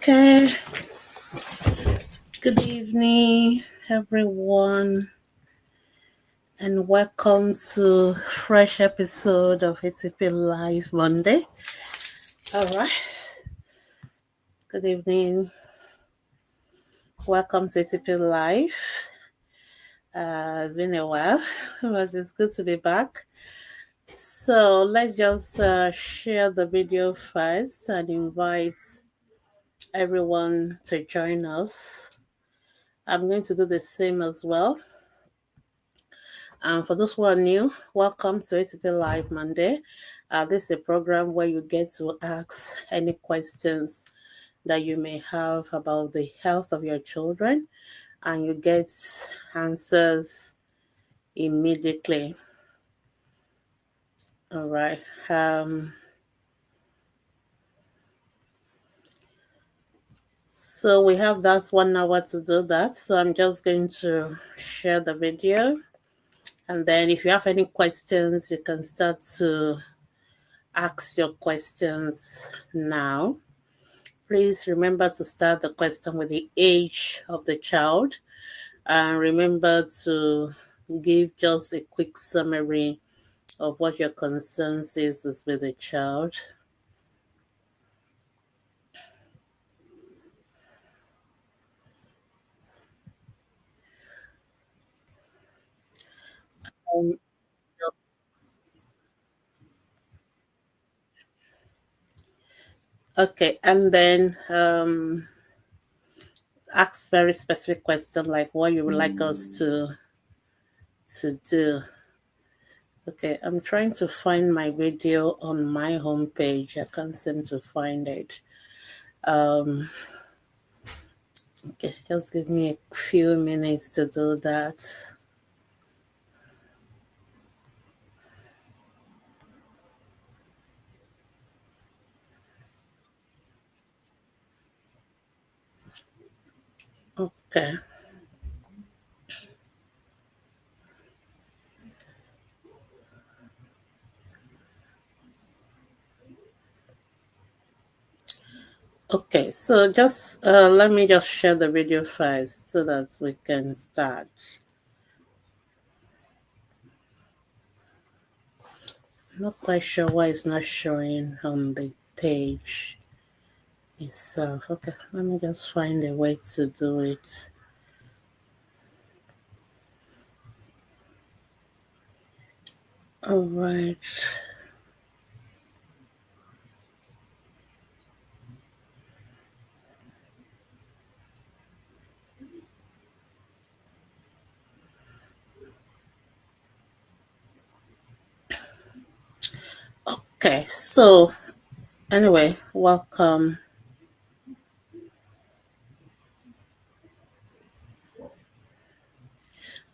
Okay. Good evening, everyone, and welcome to fresh episode of Atp Live Monday. All right. Good evening. Welcome to Atp Live. It's been a while, but it's good to be back. So let's just share the video first and invite everyone to join us. I'm going to do the same as well. For those who are new, welcome to Atp Live Monday. This is a program where you get to ask any questions that you may have about the health of your children, and you get answers immediately. All right. So we have that 1 hour to do that. So I'm just going to share the video. And then if you have any questions, you can start to ask your questions now. Please remember to start the question with the age of the child. And remember to give just a quick summary of what your concerns is with the child. Okay, and then ask very specific question like what you would like us to do. Okay, I'm trying to find my video on my homepage. I can't seem to find it. Okay, just give me a few minutes to do that. Okay. Okay, so just let me just share the video first so that we can start. Not quite sure why it's not showing on the page itself. Okay, let me just find a way to do it. All right. Okay, so anyway, welcome.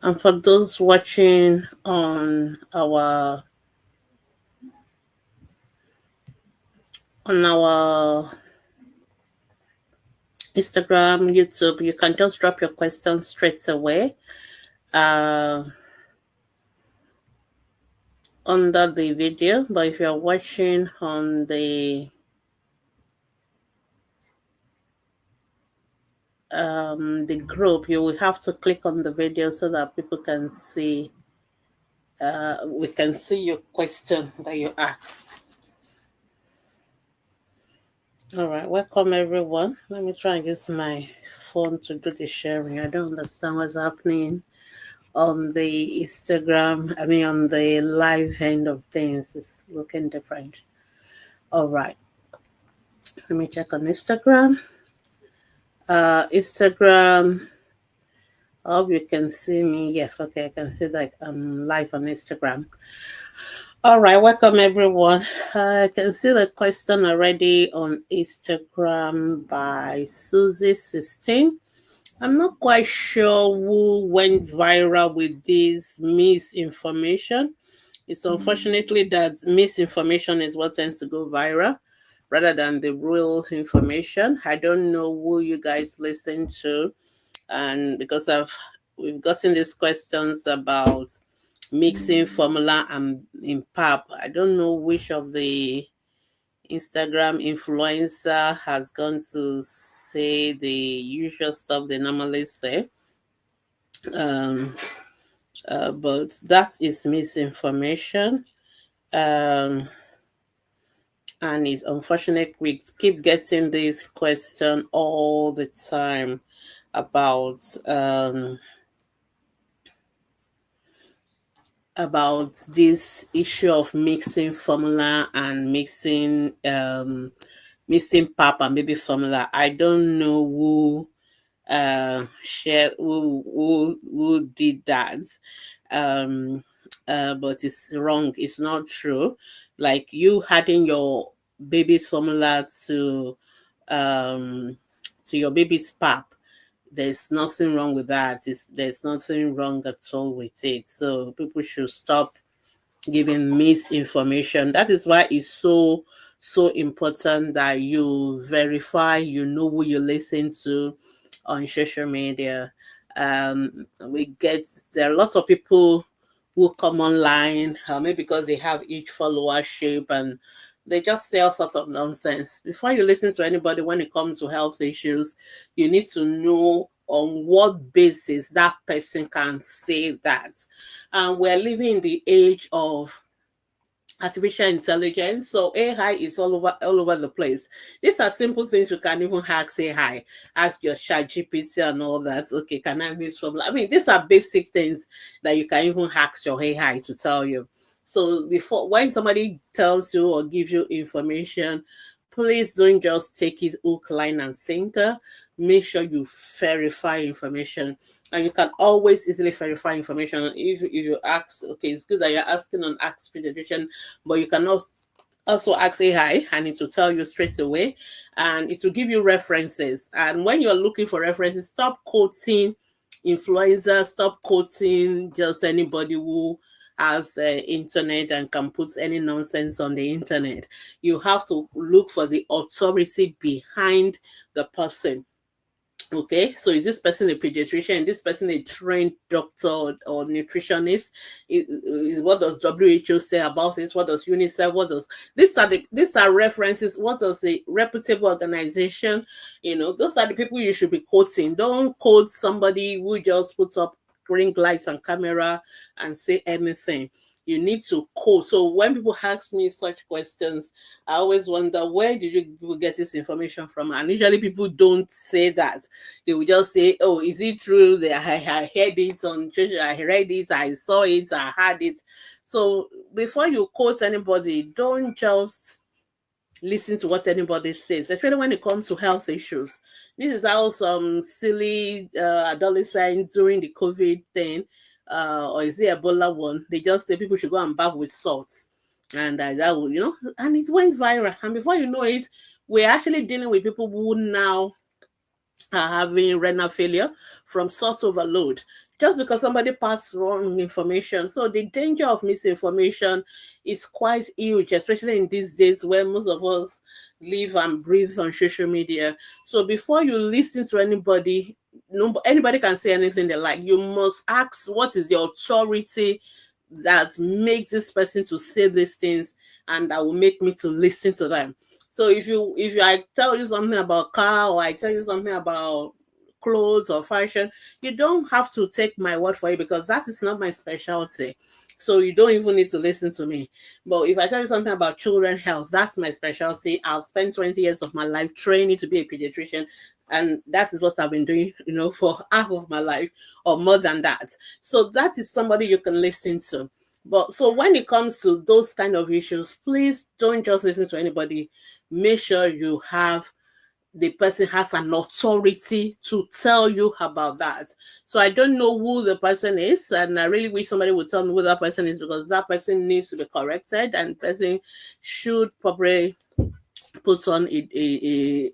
And for those watching on our Instagram, YouTube, you can just drop your questions straight away under the video. But if you're watching on the group, you will have to click on the video so that people can see. We can see your question that you asked. All right, welcome everyone. Let me try and use my phone to do the sharing. I don't understand what's happening on the Instagram. On the live end of things. It's looking different. All right. Let me check on Instagram. Instagram. I hope you can see me. Yeah, okay, I can see that I'm live on Instagram. All right, welcome everyone. I can see the question already on Instagram by Susie16. I'm not quite sure who went viral with this misinformation. It's unfortunately that misinformation is what tends to go viral rather than the real information. I don't know who you guys listen to, and because we've gotten these questions about mixing formula and in pap. I don't know which of the Instagram influencer has gone to say the usual stuff they normally say. Um, but that is misinformation. Um, and it's unfortunate we keep getting this question all the time about this issue of mixing formula and mixing pap and baby formula. I don't know who who did that, um but it's wrong, it's not true. Like you adding your baby's formula um to your baby's pap, there's nothing wrong with that. There's nothing wrong at all with it, so people should stop giving misinformation. That is why it's so important that you verify, you know who you listen to on social media. We get There are lots of people who come online, maybe because they have each followership, and they just say all sorts of nonsense. Before you listen to anybody when it comes to health issues, you need to know on what basis that person can say that. And we're living in the age of artificial intelligence, so AI is all over the place. These are simple things you can even ask AI, ask your chat GPT and all that. Okay, can I miss from? I mean, these are basic things that you can even ask your AI to tell you. So before, when somebody tells you or gives you information, please don't just take it hook, line, and sinker. Make sure you verify information, and you can always easily verify information. If you ask, okay, it's good that you're asking on Ask Pediatrician, but you can also ask AI and it will tell you straight away, and it will give you references. And when you're looking for references, stop quoting influencers, stop quoting just anybody who has internet and can put any nonsense on the internet. You have to look for the authority behind the person. Okay, so is this person a pediatrician? Is this person a trained doctor or nutritionist? What does WHO say about this? What does UNICEF? What does these are references? What does a reputable organization? Those are the people you should be quoting. Don't quote somebody who just puts up ring lights and camera and say anything. You need to quote. So when people ask me such questions, I always wonder, where did you people get this information from? And usually people don't say that. They will just say, oh, is it true that I heard it on social, I read it, I saw it, I heard it. So before you quote anybody, don't just listen to what anybody says, especially when it comes to health issues. This is how some silly adolescents during the COVID thing, or is it Ebola one, they just say people should go and bath with salt. And that will, and it went viral. And before you know it, we're actually dealing with people who now are having renal failure from salt overload, just because somebody passed wrong information. So the danger of misinformation is quite huge, especially in these days where most of us live and breathe on social media. So before you listen to anybody, anybody can say anything they like. You must ask, what is the authority that makes this person to say these things and that will make me to listen to them? So if I tell you something about car, or I tell you something about clothes or fashion, you don't have to take my word for it, because that is not my specialty. So you don't even need to listen to me. But if I tell you something about children health, that's my specialty. I've spent 20 years of my life training to be a pediatrician, and that is what I've been doing, for half of my life or more than that. So that is somebody you can listen to. But so when it comes to those kind of issues, please don't just listen to anybody. Make sure the person has an authority to tell you about that. So I don't know who the person is, and I really wish somebody would tell me who that person is, because that person needs to be corrected, and the person should probably put on a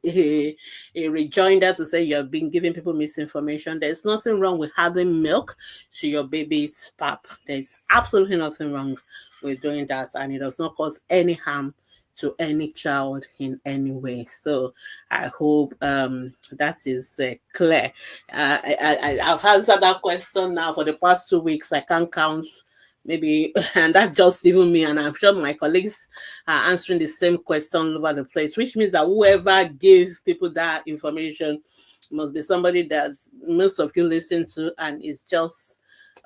rejoinder to say you have been giving people misinformation. There's nothing wrong with adding milk to your baby's pap. There's absolutely nothing wrong with doing that, and it does not cause any harm to any child in any way. So I hope that is clear. I've answered that question now for the past 2 weeks. I can't count maybe, and that's just even me, and I'm sure my colleagues are answering the same question all over the place, which means that whoever gave people that information must be somebody that most of you listen to, and it's just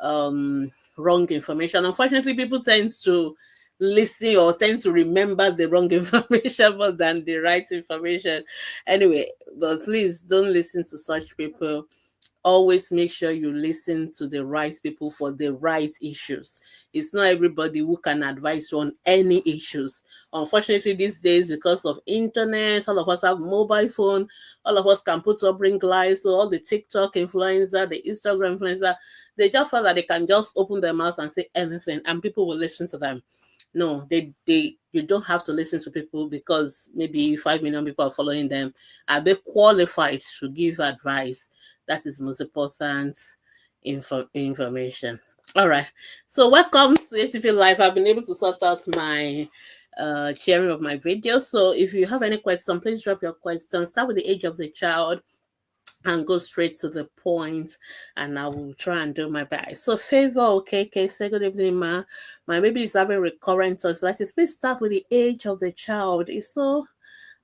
wrong information. Unfortunately, people tend to listen or tend to remember the wrong information more than the right information. Anyway, but please don't listen to such people. Always make sure you listen to the right people for the right issues. It's not everybody who can advise you on any issues. Unfortunately, these days, because of internet, all of us have mobile phone, all of us can put up ring lights. So all the TikTok influencer, the Instagram influencer, they just feel that they can just open their mouth and say anything, and people will listen to them. No, they you don't have to listen to people because maybe 5 million people are following them. Are they qualified to give advice? That is the most important information. All right. So welcome to ATP Live. I've been able to sort out my sharing of my video. So if you have any question, please drop your question. Start with the age of the child and go straight to the point, and I will try and do my best. So Favor, okay, say good evening, ma. My baby is having recurrent tonsillitis. Please start with the age of the child. It's so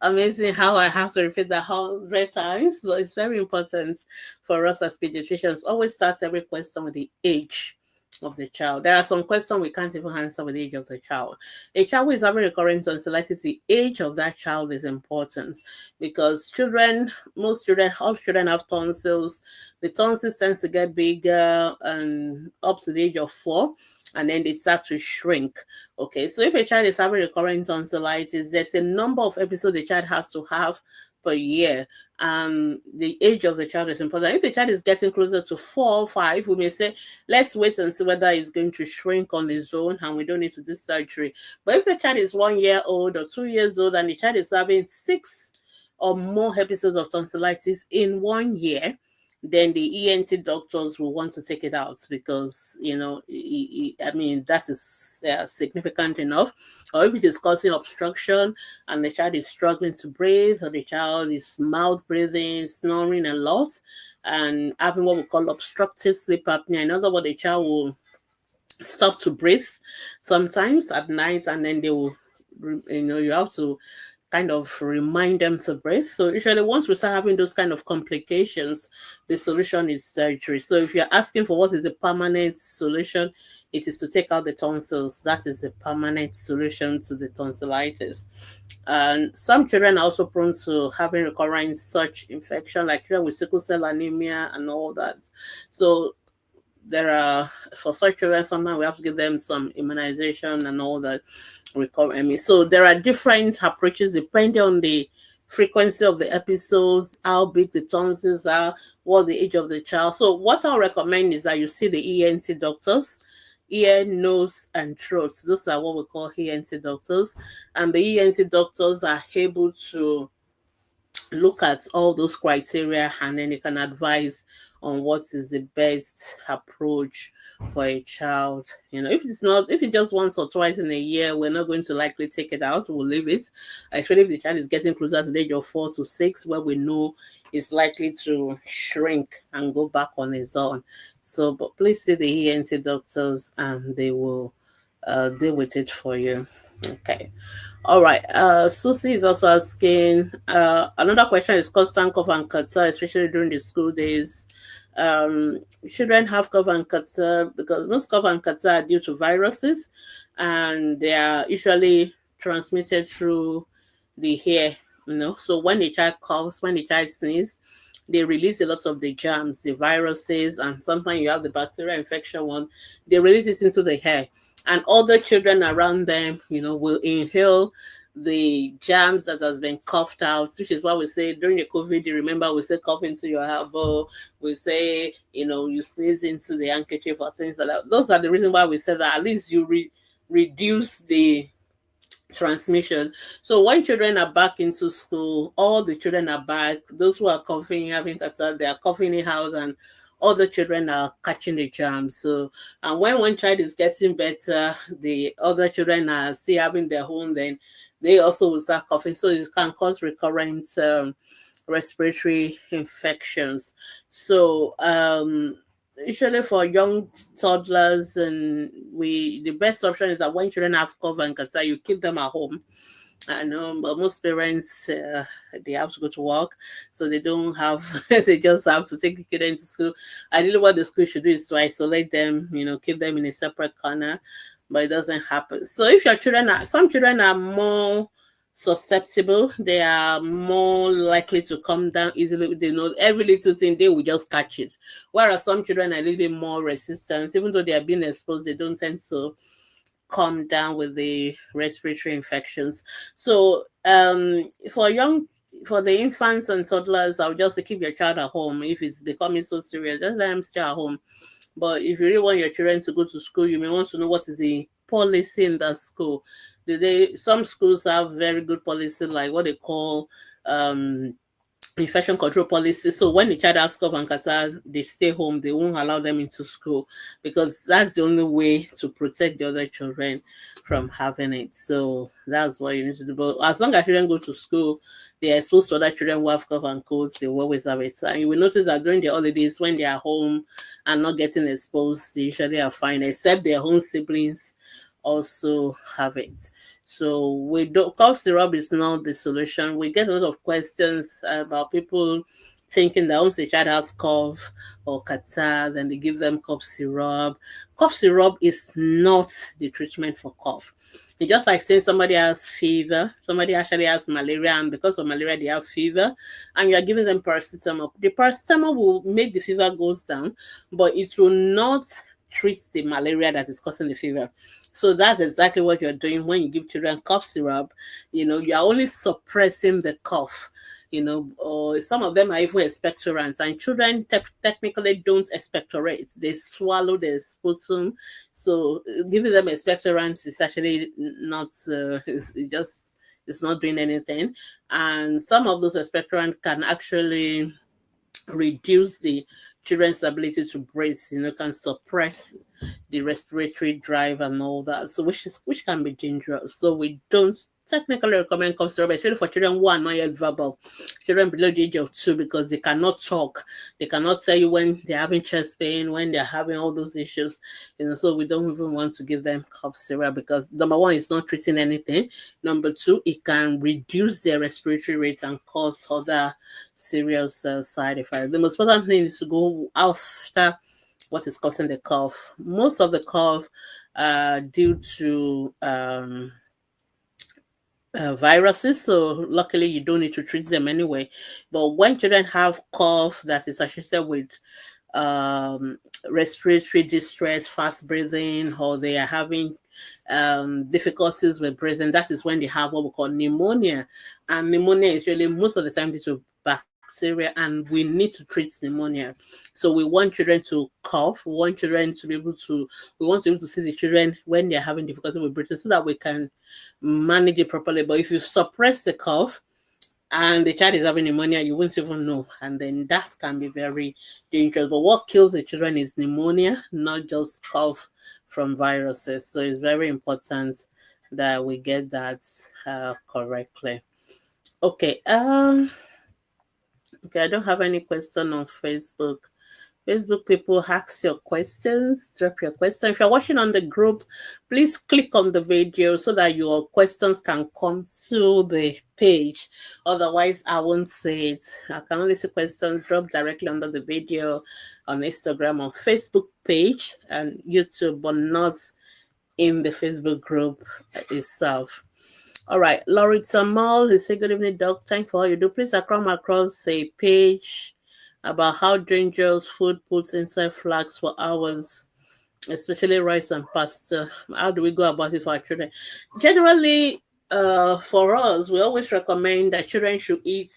amazing how I have to repeat that 100 times. So it's very important for us as pediatricians. Always start every question with the age of the child. There are some questions we can't even answer with the age of the child. A child who is having recurrent tonsillitis, the age of that child is important because most children, all children have tonsils. The tonsils tend to get bigger and up to the age of 4, and then they start to shrink. Okay, so if a child is having recurrent tonsillitis, there's a number of episodes the child has to have per year. The age of the child is important. If the child is getting closer to 4 or 5, we may say, let's wait and see whether it's going to shrink on its own and we don't need to do surgery. But if the child is 1 year old or 2 years old and the child is having 6 or more episodes of tonsillitis in 1 year, then the ENT doctors will want to take it out because, I mean, that is significant enough. Or if it is causing obstruction and the child is struggling to breathe, or the child is mouth breathing, snoring a lot, and having what we call obstructive sleep apnea. In other words, the child will stop to breathe sometimes at night, and then they will, you have to kind of remind them to breathe. So usually once we start having those kind of complications, the solution is surgery. So if you're asking for what is the permanent solution, it is to take out the tonsils. That is a permanent solution to the tonsillitis. And some children are also prone to having recurrent such infection, like children with sickle cell anemia and all that. So there are, for such children, sometimes we have to give them some immunization and all that. So there are different approaches depending on the frequency of the episodes, how big the tonsils are, what the age of the child. So what I'll recommend is that you see the ENT doctors, ear, nose, and throat. Those are what we call ENT doctors. And the ENT doctors are able to look at all those criteria, and then you can advise on what is the best approach for a child. If it just once or twice in a year, we're not going to likely take it out. We'll leave it, especially if the child is getting closer to the age of 4 to 6, where we know it's likely to shrink and go back on its own. So, but please see the ENT doctors and they will deal with it for you. Okay. All right. Susie is also asking, another question is constant cough and catarrh, especially during the school days. Children have cough and catarrh because most cough and catarrh are due to viruses, and they are usually transmitted through the air. So when the child coughs, when the child sneezes, they release a lot of the germs, the viruses, and sometimes you have the bacterial infection one. They release it into the air, and other children around them, will inhale the germs that has been coughed out, which is why we say during the COVID, you remember we say cough into your elbow, we say, you sneeze into the handkerchief or things like that. Those are the reasons why we say that at least you reduce the transmission. So when children are back into school, all the children are back. Those who are coughing, having catarrh, they are coughing in house, and other children are catching the germs. So, and when one child is getting better, the other children are still having their own, then they also will start coughing. So it can cause recurrent respiratory infections. So usually for young toddlers, and the best option is that when children have cough and catarrh, you keep them at home. I know, but most parents they have to go to work, so they don't have. They just have to take the children to school. Ideally, what the school should do is to isolate them, keep them in a separate corner, but it doesn't happen. So if your children are, some children are more susceptible, they are more likely to come down easily. They know every little thing, they will just catch it. Whereas some children are a little bit more resistant, even though they are being exposed, they don't tend to come down with the respiratory infections. So for the infants and toddlers, I would just say keep your child at home. If it's becoming so serious, just let them stay at home. But if you really want your children to go to school, you may want to know what is the policy in that school. Some schools have very good policy, like what they call infection control policy. So when the child has cough and catarrh, they stay home. They won't allow them into school, because that's the only way to protect the other children from having it. So that's what you need to do. But as long as children go to school, they are exposed to other children who have cough and colds. They will always have it. And you will notice that during the holidays, when they are home and not getting exposed, they usually are fine, except their own siblings also have it. So cough syrup is not the solution. We get a lot of questions about people thinking that once a child has cough or catarrh, then they give them cough syrup. Cough syrup is not the treatment for cough. It's just like saying somebody has fever, somebody actually has malaria, and because of malaria they have fever, and you are giving them paracetamol. The paracetamol will make the fever goes down, but it will not treat the malaria that is causing the fever. So that's exactly what you're doing when you give children cough syrup. You're only suppressing the cough. Or some of them are even expectorants, and children technically don't expectorate. They swallow the sputum. So giving them expectorants is actually not, it's not doing anything. And some of those expectorants can actually reduce the children's ability to breathe, can suppress the respiratory drive and all that. So which can be dangerous. So we don't technically recommend cough syrup, especially for children who are not yet verbal, children below the age of 2, because they cannot talk. They cannot tell you when they're having chest pain, when they're having all those issues. So we don't even want to give them cough syrup, because number one, it's not treating anything. Number two, it can reduce their respiratory rate and cause other serious side effects. The most important thing is to go after what is causing the cough. Most of the cough due to viruses, so luckily you don't need to treat them anyway. But when children have cough that is associated with respiratory distress, fast breathing, or they are having difficulties with breathing, that is when they have what we call pneumonia. And pneumonia is really most of the time due to bacteria, and we need to treat pneumonia. So we want children to cough. We want children to be able to. We want to be able to see the children when they're having difficulty with breathing, so that we can manage it properly. But if you suppress the cough and the child is having pneumonia, you won't even know, and then that can be very dangerous. But what kills the children is pneumonia, not just cough from viruses. So it's very important that we get that correctly. Okay. Okay, I don't have any question on Facebook. Facebook people, ask your questions, drop your questions. If you're watching on the group, please click on the video so that your questions can come to the page. Otherwise, I won't see it. I can only see questions drop directly under the video on Instagram, on Facebook page and YouTube, but not in the Facebook group itself. All right, Laurie Tamal, he said, good evening, Doc. Thanks for all you do. Please, I come across a page about how dangerous food puts inside flags for hours, especially rice and pasta. How do we go about it for our children? Generally, for us, we always recommend that children should eat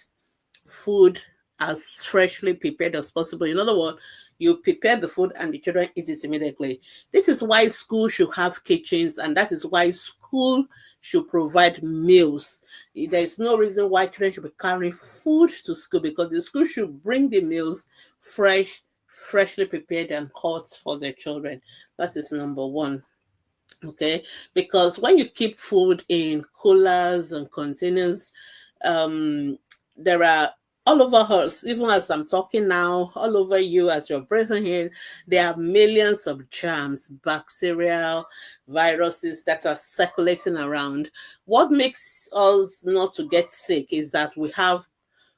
food as freshly prepared as possible. In other words, you prepare the food and the children eat it immediately. This is why school should have kitchens, and that is why school should provide meals. There is no reason why children should be carrying food to school, because the school should bring the meals freshly prepared and hot for their children. That is number one. Okay, because when you keep food in coolers and containers, there are all over us, even as I'm talking now, all over you as you're breathing in, there are millions of germs, bacteria, viruses that are circulating around. What makes us not to get sick is that we have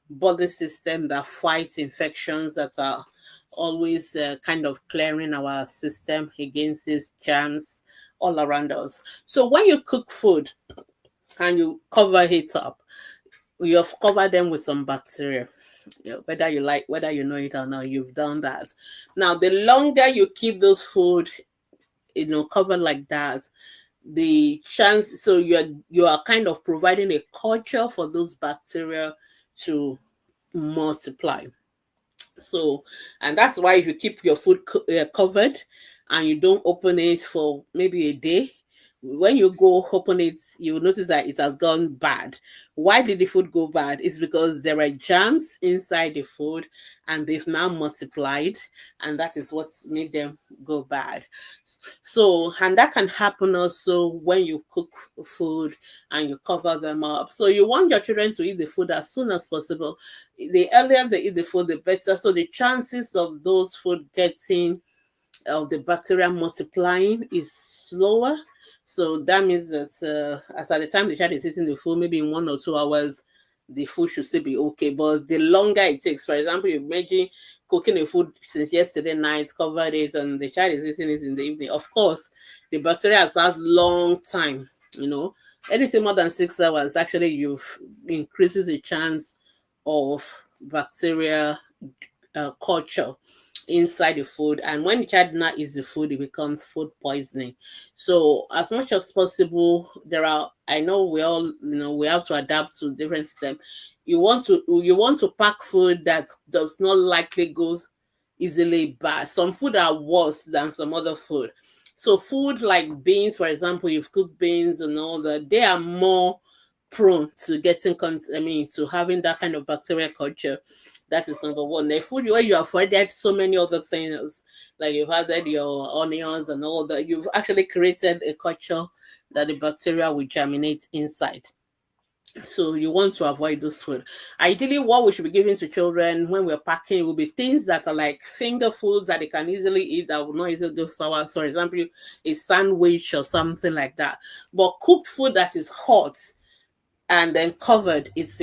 body system that fights infections, that are always kind of clearing our system against these germs all around us. So when you cook food and you cover it up, you've covered them with some bacteria. Whether you like, whether you know it or not, you've done that. Now, the longer you keep those food, covered like that, the chance, so you are kind of providing a culture for those bacteria to multiply. So, and that's why if you keep your food covered and you don't open it for maybe a day, when you go open it, you will notice that it has gone bad. Why did the food go bad? It's because there are germs inside the food and they've now multiplied, and that is what's made them go bad. So, and that can happen also when you cook food and you cover them up. So, you want your children to eat the food as soon as possible. The earlier they eat the food, the better. So, the chances of those food getting of the bacteria multiplying is slower. So that means that as at the time the child is eating the food, maybe in 1 or 2 hours, the food should still be okay. But the longer it takes, for example, you imagine cooking a food since yesterday night, covered it, and the child is eating it in the evening. Of course, the bacteria has had long time. Anything more than 6 hours, actually, you've increases the chance of bacteria culture inside the food, and when the child now eats the food, it becomes food poisoning. So as much as possible, I know we all, we have to adapt to different systems. You want to pack food that does not likely go easily bad. Some food are worse than some other food. So food like beans, for example, you've cooked beans and all that, they are more prone to to having that kind of bacterial culture. That is number one. The food where you avoided so many other things, like you've added your onions and all that, you've actually created a culture that the bacteria will germinate inside. So you want to avoid those food. Ideally, what we should be giving to children when we're packing will be things that are like finger foods that they can easily eat, that will not easily go sour. So, for example, a sandwich or something like that. But cooked food that is hot and then covered, is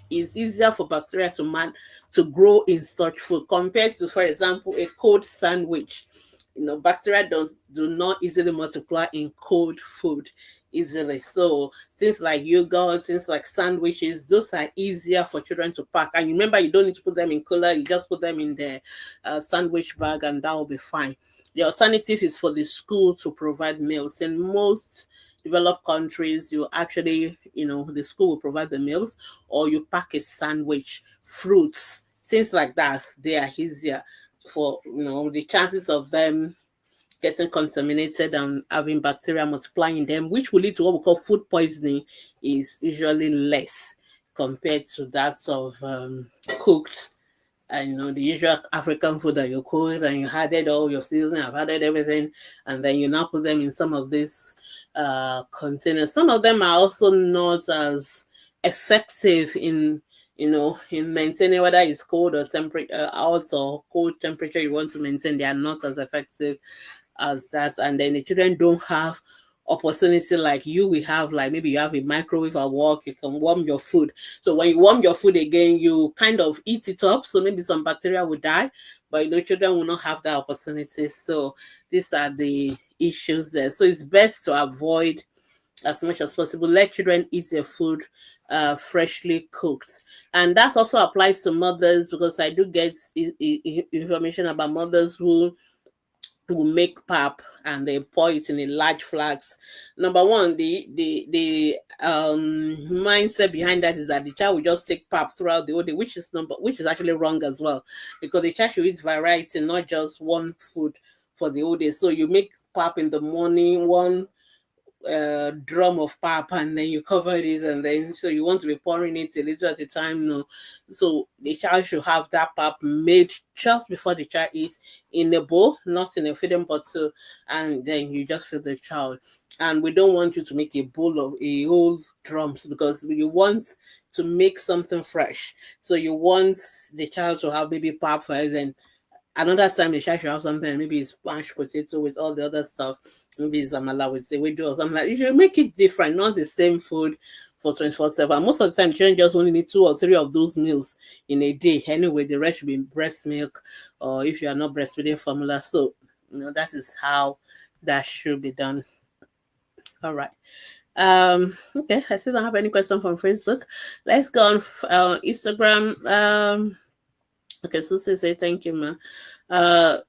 easier for bacteria to grow in such food compared to, for example, a cold sandwich. Bacteria do not easily multiply in cold food easily. So things like yogurt, things like sandwiches, those are easier for children to pack. And remember, you don't need to put them in cooler, you just put them in the sandwich bag and that will be fine. The alternative is for the school to provide meals. In most developed countries, you actually, the school will provide the meals, or you pack a sandwich, fruits, things like that. They are easier for, the chances of them getting contaminated and having bacteria multiplying in them, which will lead to what we call food poisoning, is usually less compared to that of cooked. And the usual African food that you cook and you added all your seasoning, I've added everything, and then you now put them in some of these containers. Some of them are also not as effective in maintaining, whether it's cold or temperature, out or cold temperature you want to maintain. They are not as effective as that. And then the children don't have opportunity like you we have, like maybe you have a microwave at work, you can warm your food. So when you warm your food again, you kind of eat it up, so maybe some bacteria will die, but children will not have that opportunity. So these are the issues there. So it's best to avoid as much as possible. Let children eat their food freshly cooked. And that also applies to mothers, because I do get information about mothers who make pap and they pour it in a large flask. Number one, the mindset behind that is that the child will just take pap throughout the whole day, which is actually wrong as well, because the child should eat variety, not just one food for the whole day. So you make pap in the morning, one drum of pap, and then you cover it, and then so you want to be pouring it a little at a time. No, so the child should have that pap made just before the child eats, in a bowl, not in a feeding bottle, and then you just feed the child. and we don't want you to make a bowl of a whole drums, because you want to make something fresh. So you want the child to have maybe pap fries, and another time the child should have something, maybe it's mashed potato with all the other stuff, maybe it's amala with sewedu or something. Like, you should make it different, not the same food for 24/7. Most of the time children just only need 2 or 3 of those meals in a day anyway. The rest should be breast milk, or if you are not breastfeeding, formula. So that is how that should be done. All right. Okay, I still don't have any question from Facebook. Let's go on Instagram. Okay, Susie say thank you, man.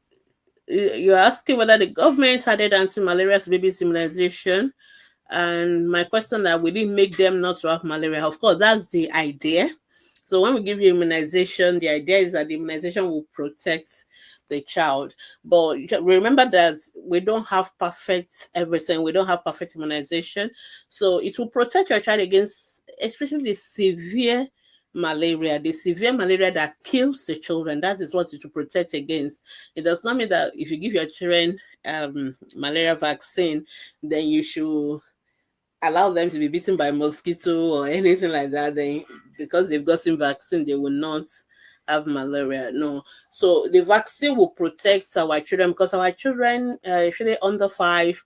You're asking whether the government added anti-malaria to babies immunization, and my question that will it make them not to have malaria? Of course, that's the idea. So when we give you immunization, the idea is that the immunization will protect the child. But remember that we don't have perfect everything. We don't have perfect immunization. So it will protect your child against especially the severe malaria, that kills the children. That is what it will protect against. It does not mean that if you give your children malaria vaccine, then you should allow them to be bitten by mosquito or anything like that. Then because they've gotten vaccine, they will not have malaria. No. So the vaccine will protect our children, because our children, actually under 5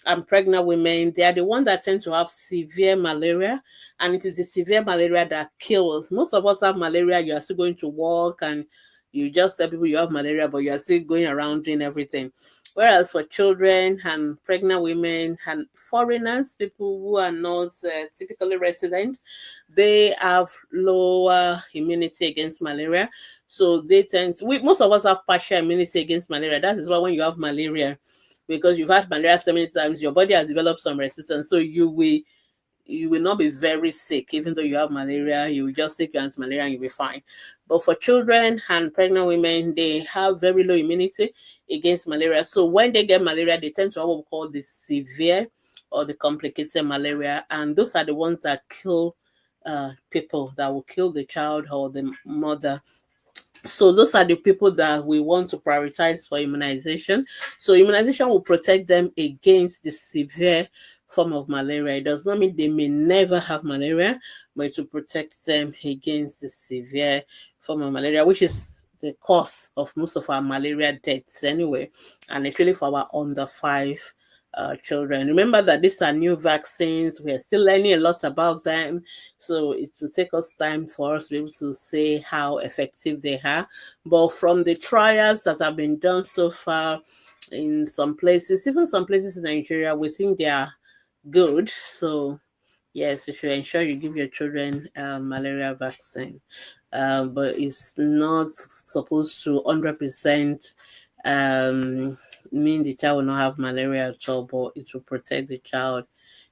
and pregnant women, they are the ones that tend to have severe malaria, and it is the severe malaria that kills. Most of us have malaria. You are still going to work, and you just tell people you have malaria, but you are still going around doing everything. Whereas for children and pregnant women and foreigners, people who are not typically resident, they have lower immunity against malaria. So most of us have partial immunity against malaria. That is why when you have malaria, because you've had malaria so many times, your body has developed some resistance. So you will not be very sick, even though you have malaria. You will just take your anti-malaria and you'll be fine. But for children and pregnant women, they have very low immunity against malaria. So when they get malaria, they tend to have what we call the severe or the complicated malaria. And those are the ones that kill people, that will kill the child or the mother. So those are the people that we want to prioritize for immunization. So immunization will protect them against the severe form of malaria. It does not mean they may never have malaria, but to protect them against the severe form of malaria, which is the cause of most of our malaria deaths anyway, and it's really for our under 5 children. Remember that these are new vaccines. We are still learning a lot about them. So it will take us time for us to be able to say how effective they are. But from the trials that have been done so far in some places, even some places in Nigeria, we think they are good. So yes, you should ensure you give your children malaria vaccine. But it's not supposed to 100% mean the child will not have malaria at all, but it will protect the child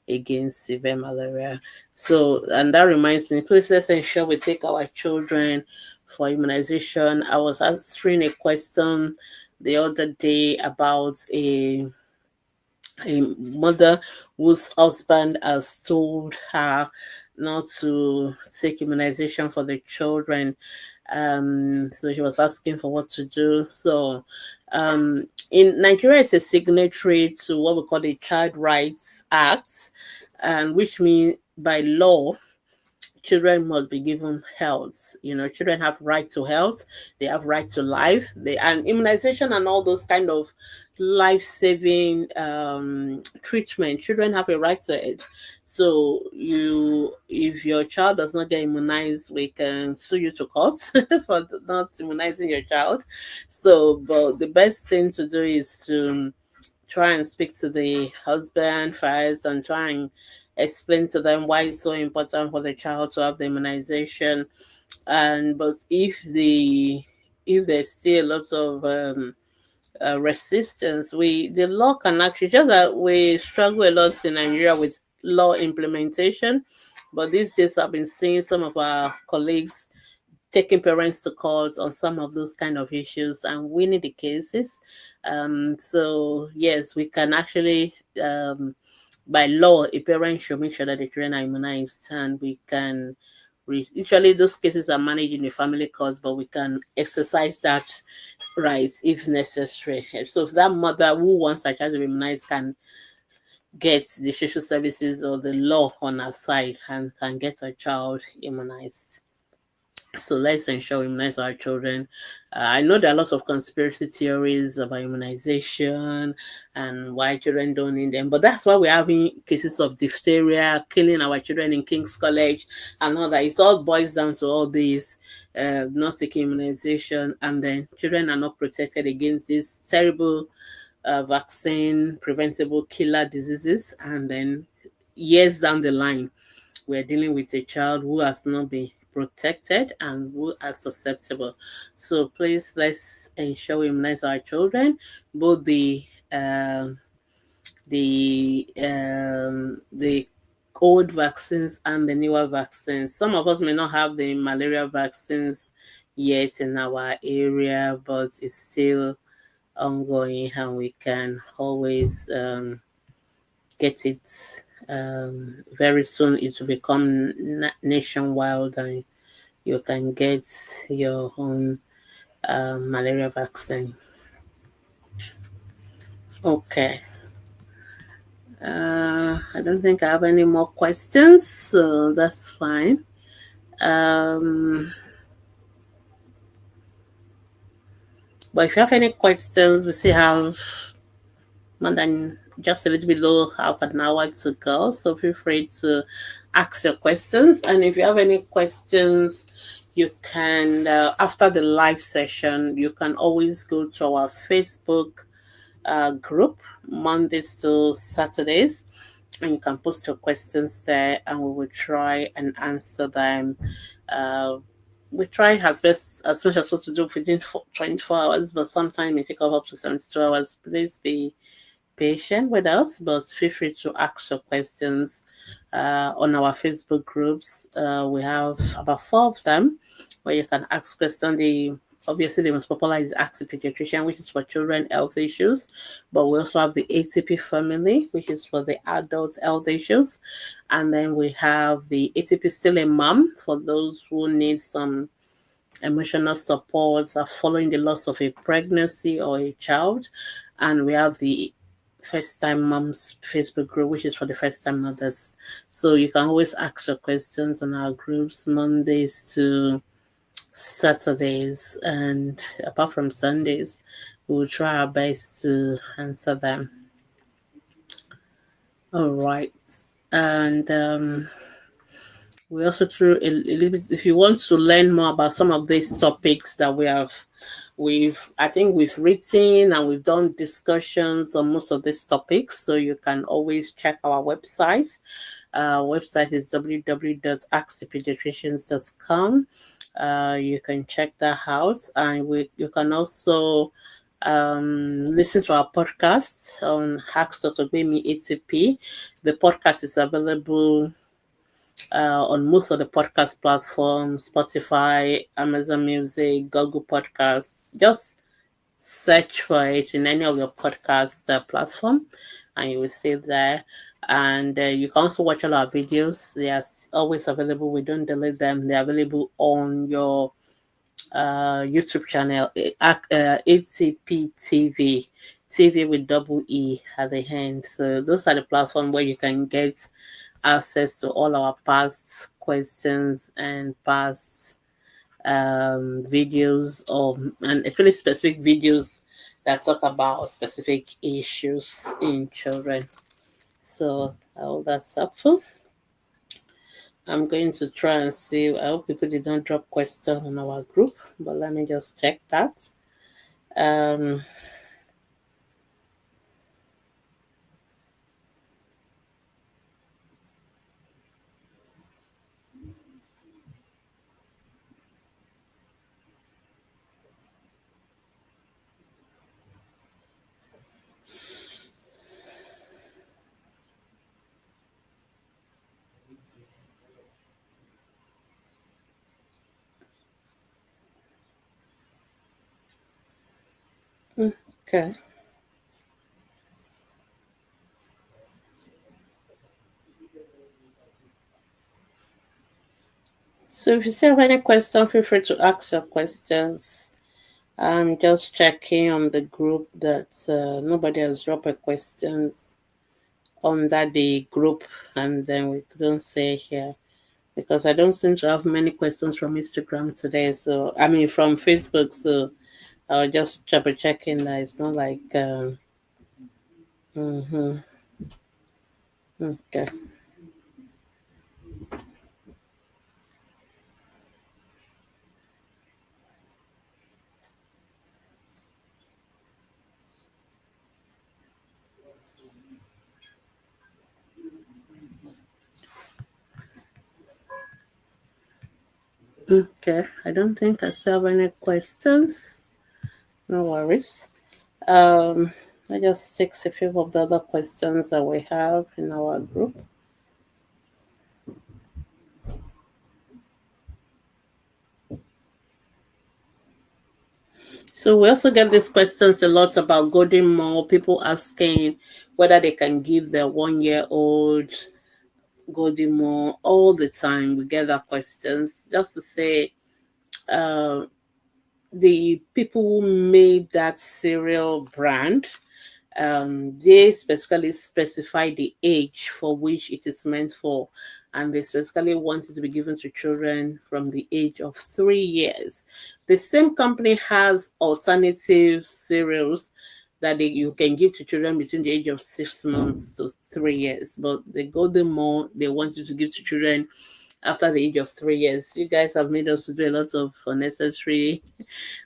against severe malaria. So, and that reminds me, please let's ensure we take our children for immunization. I was answering a question the other day about a mother whose husband has told her not to take immunization for the children. So she was asking for what to do. So in Nigeria, it's a signatory to what we call the Child Rights Act, and which means by law children must be given health. Children have right to health, they have right to life, and immunization and all those kind of life-saving treatment, children have a right to it. So if your child does not get immunized, we can sue you to court for not immunizing your child. So but the best thing to do is to try and speak to the husband first and try and explain to them why it's so important for the child to have the immunization. And but if there's still lots of resistance, the law can actually, just that we struggle a lot in Nigeria with law implementation. But these days I've been seeing some of our colleagues taking parents to court on some of those kind of issues and winning the cases. So yes, we can actually, by law, a parent should make sure that the children are immunized, and we can. Usually, those cases are managed in the family courts, but we can exercise that right if necessary. So, if that mother who wants her child to be immunized can gets the social services or the law on our side and can get a child immunized. So let's ensure we immunize our children. I know there are lots of conspiracy theories about immunization and why children don't need them, but that's why we're having cases of diphtheria killing our children in King's College and all that. It all boils down to all these not taking immunization, and then children are not protected against these terrible vaccine preventable killer diseases, and then years down the line we're dealing with a child who has not been protected and who are susceptible. So please let's ensure we immunize our children, both the old vaccines and the newer vaccines. Some of us may not have the malaria vaccines yet in our area, but it's still ongoing and we can always get it very soon. It will become nationwide and you can get your own malaria vaccine. Okay. I don't think I have any more questions, so that's fine. But if you have any questions, we still have more than just a little below half an hour to go. So feel free to ask your questions. And if you have any questions, you can, after the live session, you can always go to our Facebook group, Mondays to Saturdays, and you can post your questions there and we will try and answer them. We try as much as possible to do within 24 hours, but sometimes it take up to 72 hours. Please be patient with us, but feel free to ask your questions on our Facebook groups. We have about 4 of them where you can ask questions. Obviously, the most popular is Ask the Pediatrician, which is for children health issues, but we also have the ATP family, which is for the adult health issues, and then we have the ATP Still a Mom for those who need some emotional support following the loss of a pregnancy or a child, and we have the First Time Moms Facebook group, which is for the first time mothers. So you can always ask your questions on our groups Mondays to Saturdays, and apart from Sundays, we will try our best to answer them. All right. And we also threw a little bit, if you want to learn more about some of these topics that I think we've written and we've done discussions on most of these topics, so you can always check our website. Website is www.askthepediatricians.com. You can check that out, and you can also listen to our podcast on Ask Dr. Gbemi ATP. The podcast is available on most of the podcast platforms: Spotify, Amazon Music, Google Podcasts. Just search for it in any of your podcast platform and you will see it there. And you can also watch all our videos. They are always available. We don't delete them. They're available on your YouTube channel, ATP TV with double E at the end. So those are the platforms where you can get access to all our past questions and past videos, and especially specific videos that talk about specific issues in children. So I hope that's helpful. I'm going to try and see. I hope people did not drop question on our group, but let me just check that. Okay. So if you still have any question, feel free to ask your questions. I'm just checking on the group that nobody has dropped a questions under the group, and then we couldn't say here because I don't seem to have many questions from Instagram today. So I mean from Facebook. So I'll just double checking that it's not like mhm, okay. Okay. I don't think I still have any questions. No worries. Um I just take a few of the other questions that we have in our group. So we also get these questions a lot about golden more. People asking whether they can give their 1 year old golden more all the time. We get that questions just to say uh, the people who made that cereal brand, they specifically specify the age for which it is meant for, and they specifically want it to be given to children from the age of 3 years. The same company has alternative cereals that you can give to children between the age of 6 months to 3 years, but the golden more they want you to give to children after the age of 3 years. You guys have made us to do a lot of unnecessary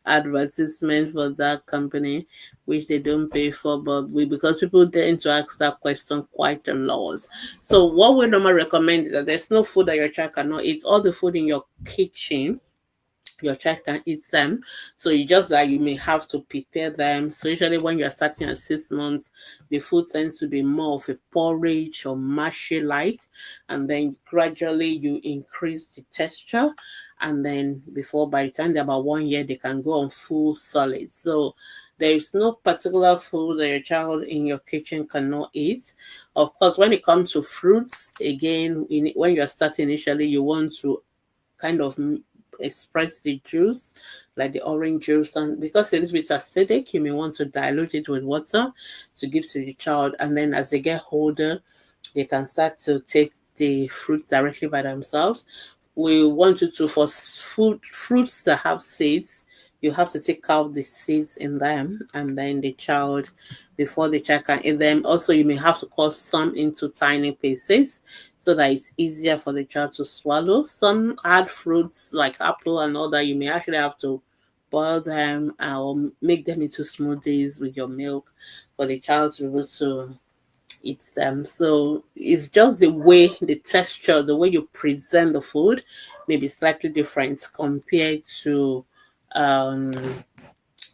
advertisement for that company, which they don't pay for, but we because people tend to ask that question quite a lot. So what we normally recommend is that there's no food that your child cannot eat. All the food in your kitchen your child can eat them. So you just that you may have to prepare them. So usually when you're starting at 6 months, the food tends to be more of a porridge or mashy like, and then gradually you increase the texture. And then before by the time they're about 1 year, they can go on full solid. So there is no particular food that your child in your kitchen cannot eat. Of course, when it comes to fruits, again, when you're starting initially, you want to kind of express the juice, like the orange juice, and because it's a little bit acidic, you may want to dilute it with water to give to the child. And then as they get older, they can start to take the fruits directly by themselves. We want you to for fruits that have seeds, you have to take out the seeds in them, and then the child before the child can eat them. Also, you may have to cut some into tiny pieces so that it's easier for the child to swallow. Some hard fruits like apple and all that, you may actually have to boil them or make them into smoothies with your milk for the child to be able to eat them. So it's just the way, the texture, the way you present the food may be slightly different compared to um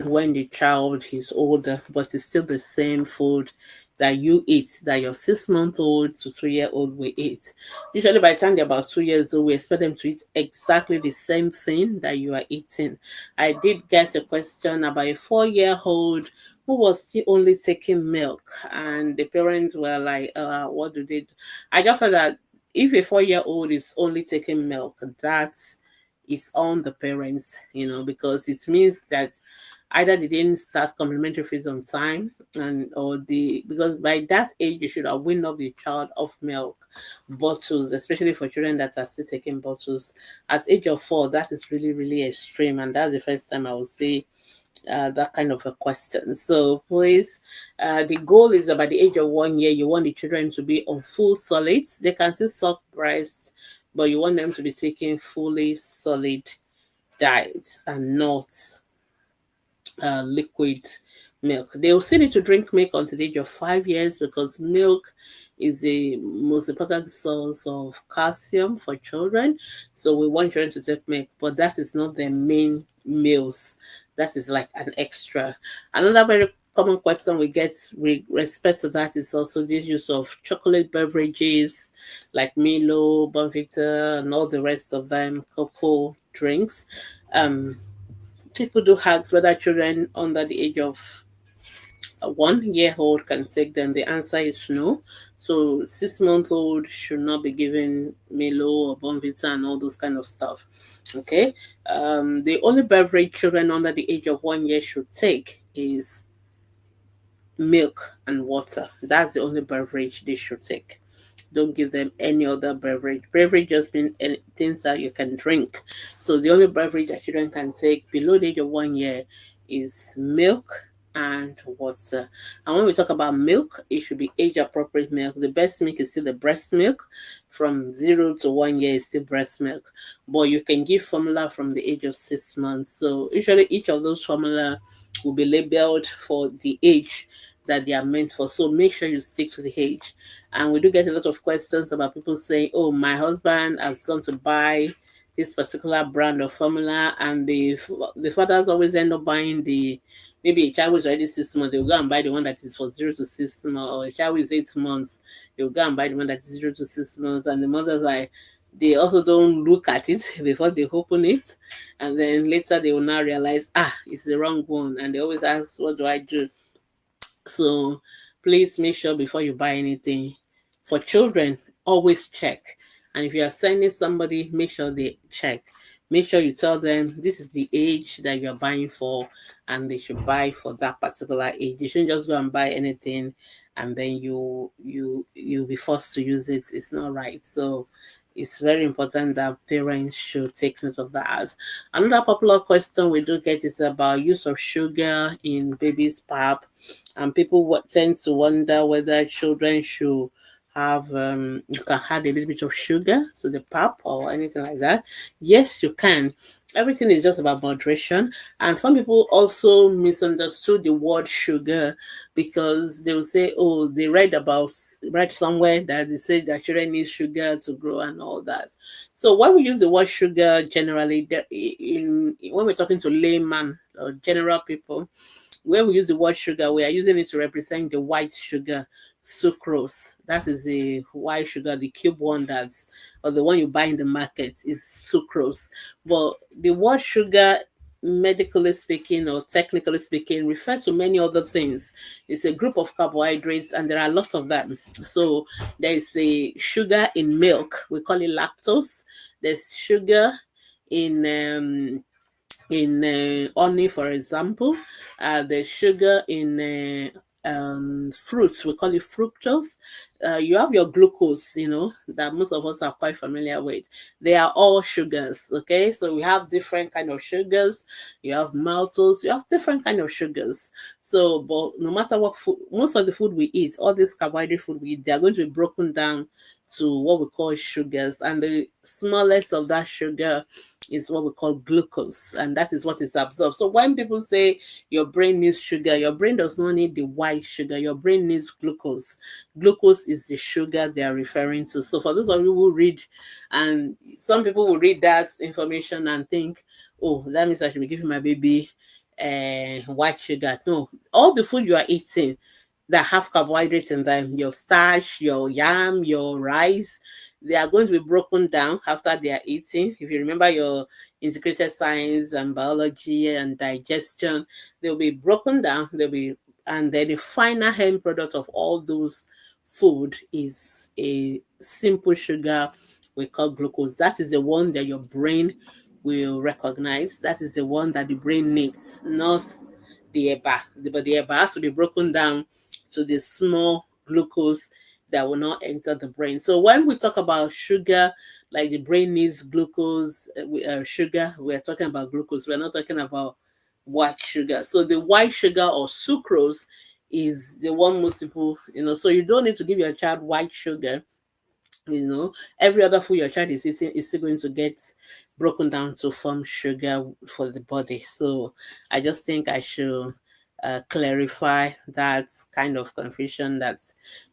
when the child is older, but it's still the same food that you eat, that your 6 month old to 3 year old will eat. Usually, by the time they're about 2 years old, we expect them to eat exactly the same thing that you are eating. I did get a question about a 4 year old who was still only taking milk, and the parents were like, what do they do? I just felt that if a 4 year old is only taking milk, that is on the parents, because it means that either they didn't start complementary feeds on time, and or the because by that age you should have weaned up the child off milk bottles, especially for children that are still taking bottles at age of 4. That is really really extreme, and that's the first time I would say that kind of a question. So please, the goal is that by the age of 1 year you want the children to be on full solids. They can still suck breast, but you want them to be taking fully solid diets and not liquid milk. They will still need to drink milk until the age of 5 years because milk is the most important source of calcium for children. So we want children to take milk, but that is not their main meals. That is like an extra. Another very common question we get with respect to that is also this use of chocolate beverages like Milo, Bonvita, and all the rest of them, cocoa drinks. Um, People do ask whether children under the age of a 1 year old can take them. The answer is no. So 6 month old should not be given Milo or Bonvita and all those kind of stuff. Okay. The only beverage children under the age of 1 year should take is milk and water. That's the only beverage they should take. Don't give them any other beverage. Beverage just means things that you can drink. So the only beverage that children can take below the age of 1 year is milk and water. And when we talk about milk, it should be age appropriate milk. The best milk is still the breast milk. From 0 to 1 year is still breast milk. But you can give formula from the age of 6 months. So usually each of those formula will be labeled for the age that they are meant for. So make sure you stick to the age. And we do get a lot of questions about people saying, "Oh, my husband has gone to buy this particular brand of formula," and the fathers always end up buying the, maybe a child who is already 6 months, they'll go and buy the one that is for 0 to 6 months, or a child who is 8 months, they'll go and buy the one that is 0 to 6 months, and the mothers like, they also don't look at it before they open it, and then later they will now realize, it's the wrong one, and they always ask, "What do I do?" So please make sure before you buy anything for children, always check. And if you are sending somebody, make sure they check. Make sure you tell them this is the age that you're buying for, and they should buy for that particular age. You shouldn't just go and buy anything and then you'll be forced to use it. It's not right. So it's very important that parents should take note of that. Another popular question we do get is about use of sugar in baby's pap, and people tend to wonder whether children should have you can add a little bit of sugar to the pap or anything like that. Yes, you can. Everything is just about moderation. And some people also misunderstood the word sugar, because they will say, "Oh, they read somewhere that they say that children need sugar to grow and all that." So when we use the word sugar generally, when we're talking to layman or general people, when we use the word sugar, we are using it to represent the white sugar, sucrose. That is the white sugar, the cube one, that's, or the one you buy in the market, is sucrose. But the word sugar, medically speaking or technically speaking, refers to many other things. It's a group of carbohydrates, and there are lots of them. So there is a sugar in milk, we call it lactose. There's sugar in honey, for example. The sugar in fruits, we call it fructose. You have your glucose, that most of us are quite familiar with. They are all sugars, okay? So we have different kind of sugars. You have maltose, you have different kind of sugars. So, but no matter what food, most of the food we eat, all this carbohydrate food we eat, they are going to be broken down to what we call sugars, and the smallest of that sugar is what we call glucose, and that is what is absorbed. So when people say your brain needs sugar, your brain does not need the white sugar, your brain needs glucose. Glucose is the sugar they are referring to. So for those of you who read, and some people will read that information and think, "Oh, that means I should be giving my baby white sugar." No, all the food you are eating that have carbohydrates in them, your starch, your yam, your rice, they are going to be broken down after they are eating. If you remember your integrated science and biology and digestion, they'll be broken down, and then the final end product of all those food is a simple sugar we call glucose. That is the one that your brain will recognize. That is the one that the brain needs, not the EBA. But the EBA has to be broken down to the small glucose that will not enter the brain. So when we talk about sugar, like the brain needs glucose, sugar, we're talking about glucose. We're not talking about white sugar. So the white sugar or sucrose is the one most people, so you don't need to give your child white sugar. Every other food your child is eating is still going to get broken down to form sugar for the body. So I just think I should clarify that kind of confusion that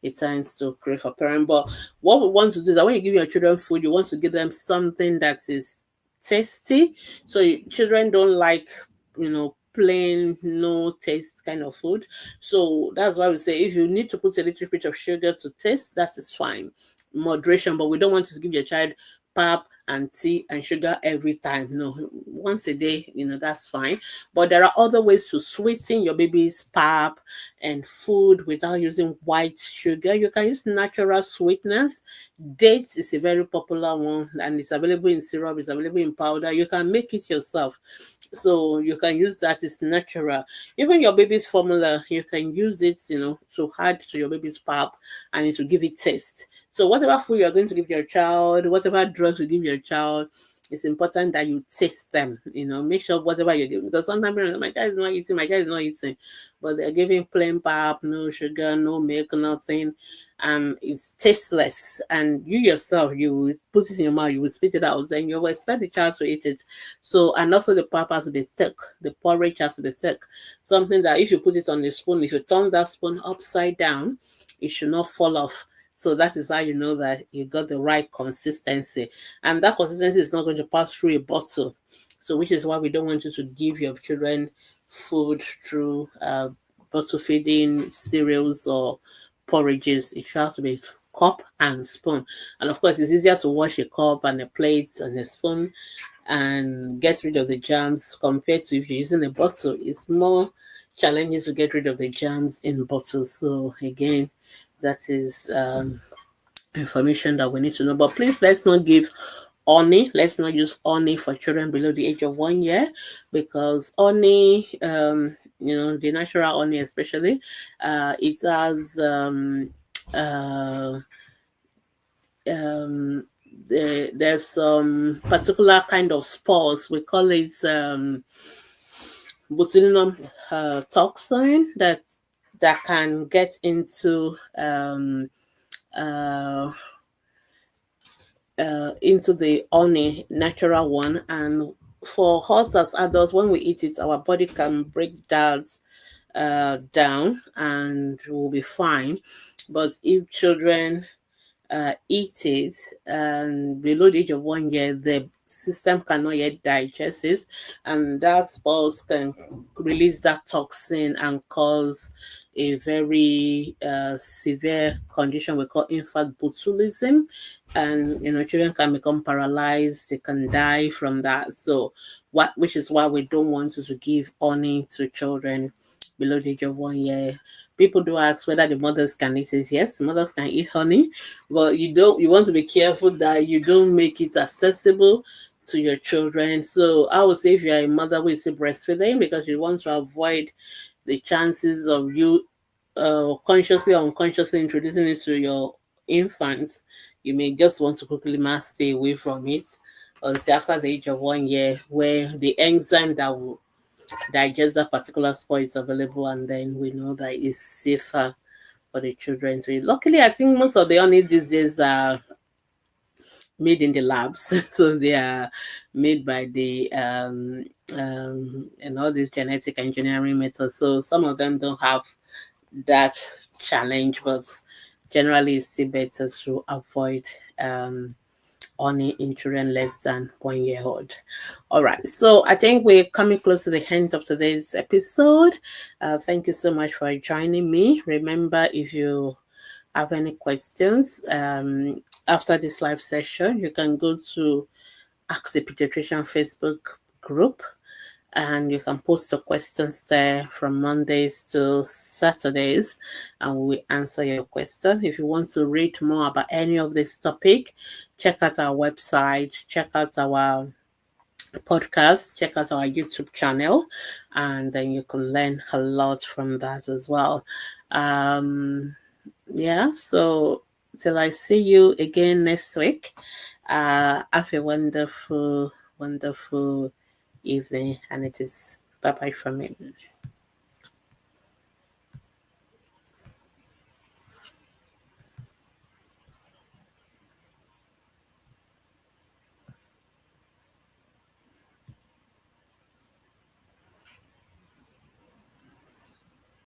it tends to create for parents. But what we want to do is that when you give your children food, you want to give them something that is tasty. So children don't like, plain, no taste kind of food. So that's why we say if you need to put a little bit of sugar to taste, that is fine. Moderation, but we don't want to give your child pap and tea and sugar every time. No, once a day, that's fine. But there are other ways to sweeten your baby's pap and food without using white sugar. You can use natural sweeteners. Dates is a very popular one, and it's available in syrup, it's available in powder. You can make it yourself. So you can use that. It's natural. Even your baby's formula, you can use it, to add to your baby's pap, and it will give it taste. So whatever food you're going to give your child, whatever drugs you give your child, it's important that you taste them. Make sure whatever you're giving, because sometimes my child is not eating, but they're giving plain pap, no sugar, no milk, nothing, and it's tasteless. And you yourself, you will put it in your mouth, you will spit it out, then you will expect the child to eat it. So, and also the pap has to be thick, the porridge has to be thick. Something that if you put it on the spoon, if you turn that spoon upside down, it should not fall off. So that is how you know that you got the right consistency. And that consistency is not going to pass through a bottle. So which is why we don't want you to give your children food through bottle feeding, cereals, or porridges. It should have to be cup and spoon. And of course, it's easier to wash a cup and a plate and a spoon and get rid of the germs compared to if you're using a bottle. It's more challenging to get rid of the germs in bottles. So again, that is information that we need to know. But please, let's not give honey. Let's not use honey for children below the age of 1 year, because honey, the natural honey especially, it has there's some particular kind of spores. We call it botulinum toxin that can get into the honey, natural one. And for us as adults, when we eat it, our body can break that down and we'll be fine. But if children eat it and below the age of 1 year, the system cannot yet digest it, and that spores can release that toxin and cause a very severe condition we call infant botulism. And children can become paralyzed, they can die from that. So which is why we don't want to give honey to children below the age of 1 year. People do ask whether the mothers can eat it. Yes, mothers can eat honey, but you want to be careful that you don't make it accessible to your children. So I would say if you're a mother who is breastfeeding, because you want to avoid the chances of you consciously or unconsciously introducing it to your infants, you may just want to quickly stay away from it until after the age of 1 year, where the enzyme that will digest that particular spore is available, and then we know that it's safer for the children to eat. Luckily, I think most of the honey these days are made in the labs, so they are made by the and all these genetic engineering methods. So some of them don't have that challenge, but generally it's still better to avoid honey in children less than 1 year old. All right, so I think we're coming close to the end of today's episode. Thank you so much for joining me. Remember, if you have any questions after this live session, you can go to Ask the Paediatrician Facebook group, and you can post your questions there from Mondays to Saturdays, and we will answer your question. If you want to read more about any of this topic, check out our website, check out our podcast, check out our YouTube channel, and then you can learn a lot from that as well. So till I see you again next week, have a wonderful evening, and it is bye bye from me.